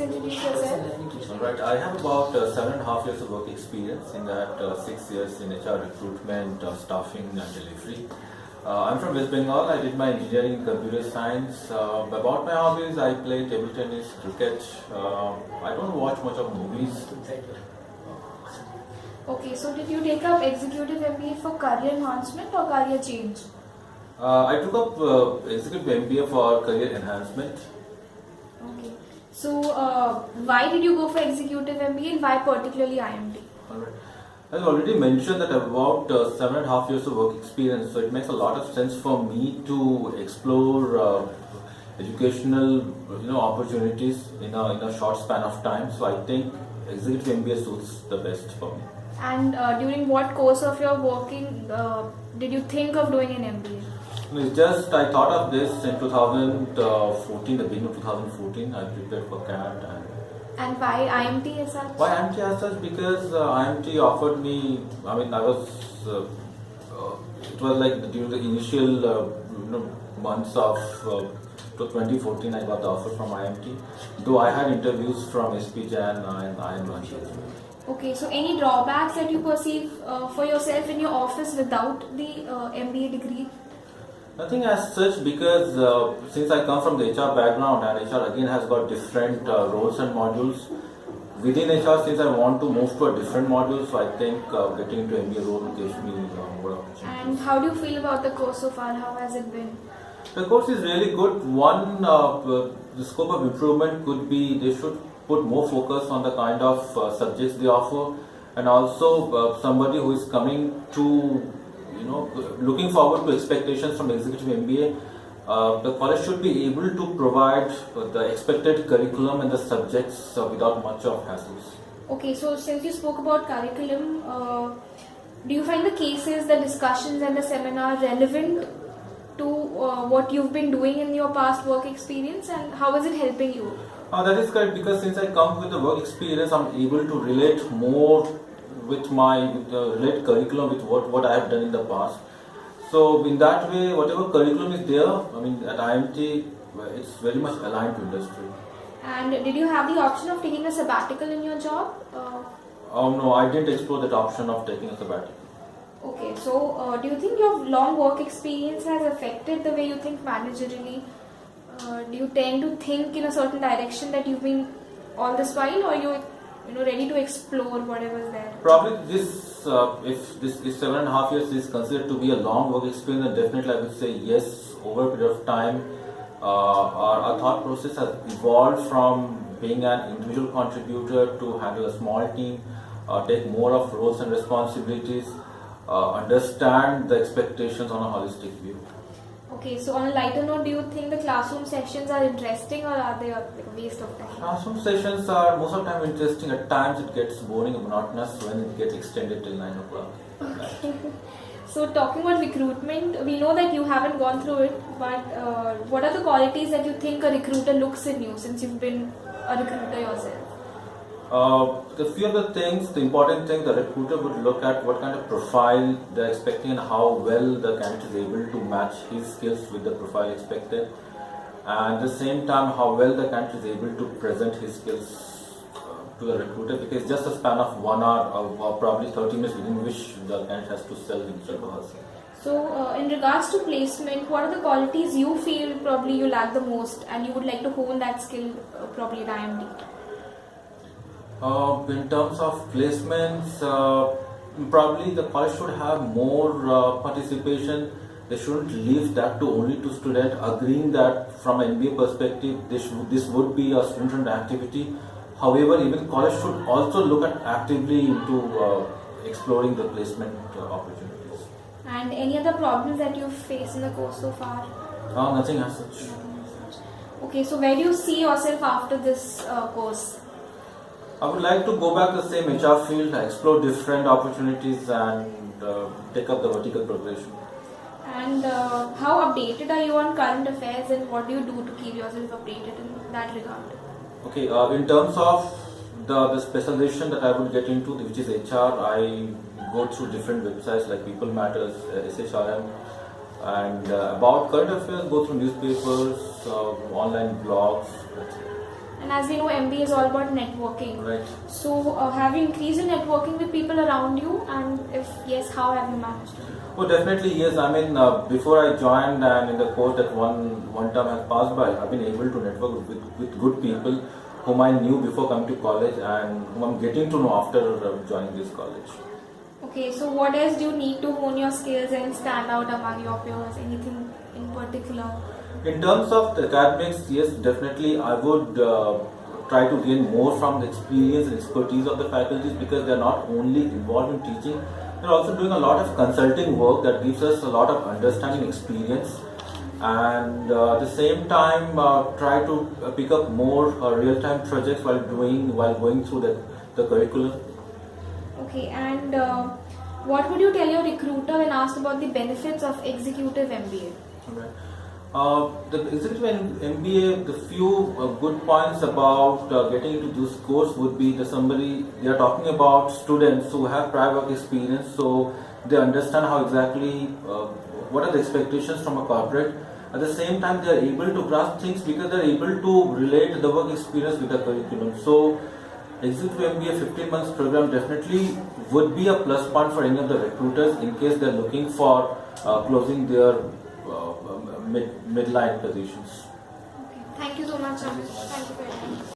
please introduce yourself? Right, I have about 7.5 years of work experience. In that, 6 years in HR recruitment, staffing, and delivery. I'm from West Bengal. I did my engineering in computer science. About my hobbies, I play table tennis, cricket. I don't watch much of movies. Okay, so did you take up executive MBA for career enhancement or career change? I took up executive MBA for career enhancement. Okay, so why did you go for executive MBA and why particularly IMT? Alright. I've already mentioned that about 7.5 years of work experience, so it makes a lot of sense for me to explore educational opportunities in a short span of time. So I think executive MBA suits the best for me. And during what course of your working did you think of doing an MBA? It's just I thought of this in 2014, the beginning of 2014. I prepared for CAT. And why IMT as such? Why IMT as such? Because IMT offered me. I mean, I was. It was like during the initial months of 2014, I got the offer from IMT. Though I had interviews from SP Jan and IIM. Okay, so any drawbacks that you perceive for yourself in your office without the MBA degree? Nothing as such, because since I come from the HR background and HR again has got different roles and modules. Within HR, since I want to move to a different module, so I think getting into MBA role gives me more opportunity. And how do you feel about the course so far? How has it been? The course is really good. One, the scope of improvement could be they should put more focus on the kind of subjects they offer, and also somebody who is coming to looking forward to expectations from executive MBA, the college should be able to provide the expected curriculum and the subjects without much of hassles. Okay, so since you spoke about curriculum, do you find the cases, the discussions and the seminar relevant to what you've been doing in your past work experience, and how is it helping you? That is correct, because since I come with the work experience, I'm able to relate more with my relate curriculum with what I have done in the past. So in that way, whatever curriculum is there, I mean at IMT, it's very much aligned to industry. And did you have the option of taking a sabbatical in your job? No, I didn't explore that option of taking a sabbatical. Okay, so do you think your long work experience has affected the way you think managerially? Do you tend to think in a certain direction that you've been all this while, or you're ready to explore whatever's there? Probably this, if this 7.5 years is considered to be a long work experience, then definitely I would say yes. Over a period of time, our thought process has evolved from being an individual contributor to handle a small team, take more of roles and responsibilities, understand the expectations on a holistic view. Okay, so on a lighter note, do you think the classroom sessions are interesting, or are they like a waste of time? Classroom sessions are most of the time interesting. At times it gets boring and monotonous when it gets extended till 9 o'clock. Okay. So talking about recruitment, we know that you haven't gone through it, but what are the qualities that you think a recruiter looks in you, since you've been a recruiter yourself? The few of the things, the important thing, the recruiter would look at what kind of profile they're expecting and how well the candidate is able to match his skills with the profile expected, and at the same time how well the candidate is able to present his skills to the recruiter, because just a span of 1 hour or probably 30 minutes within which the candidate has to sell himself or herself. So in regards to placement, what are the qualities you feel probably you lack the most and you would like to hone that skill probably at IMT? In terms of placements, probably the college should have more participation. They shouldn't leave that to only to students, agreeing that from an MBA perspective, this would be a student activity. However, even college should also look at actively into exploring the placement opportunities. And any other problems that you've faced in the course so far? Nothing as such. Okay, so where do you see yourself after this course? I would like to go back to the same HR field, explore different opportunities, and take up the vertical progression. And how updated are you on current affairs, and what do you do to keep yourself updated in that regard? Okay, in terms of the specialization that I would get into, which is HR, I go through different websites like People Matters, SHRM, and about current affairs, go through newspapers, online blogs, etc. And as we know, MBA is all about networking. Right. So, have you increased your networking with people around you? And if yes, how have you managed it? Oh, definitely yes. I mean, before I joined and in the course that one term has passed by, I've been able to network with good people whom I knew before coming to college and whom I'm getting to know after joining this college. Okay, so what else do you need to hone your skills and stand out among your peers? Anything in particular? In terms of the academics, yes, definitely I would try to gain more from the experience and expertise of the faculties because they're not only involved in teaching, they're also doing a lot of consulting work that gives us a lot of understanding experience. And at the same time, try to pick up more real-time projects while going through the curriculum. Okay, and what would you tell your recruiter when asked about the benefits of executive MBA? Okay. The executive MBA, the few good points about getting into this course would be they are talking about students who have prior work experience, so they understand how exactly what are the expectations from a corporate. At the same time, they are able to grasp things because they are able to relate the work experience with the curriculum. So, executive MBA 15 months program definitely would be a plus point for any of the recruiters in case they are looking for closing their midline positions. Okay, thank you so much, Amish. Thank you for your time.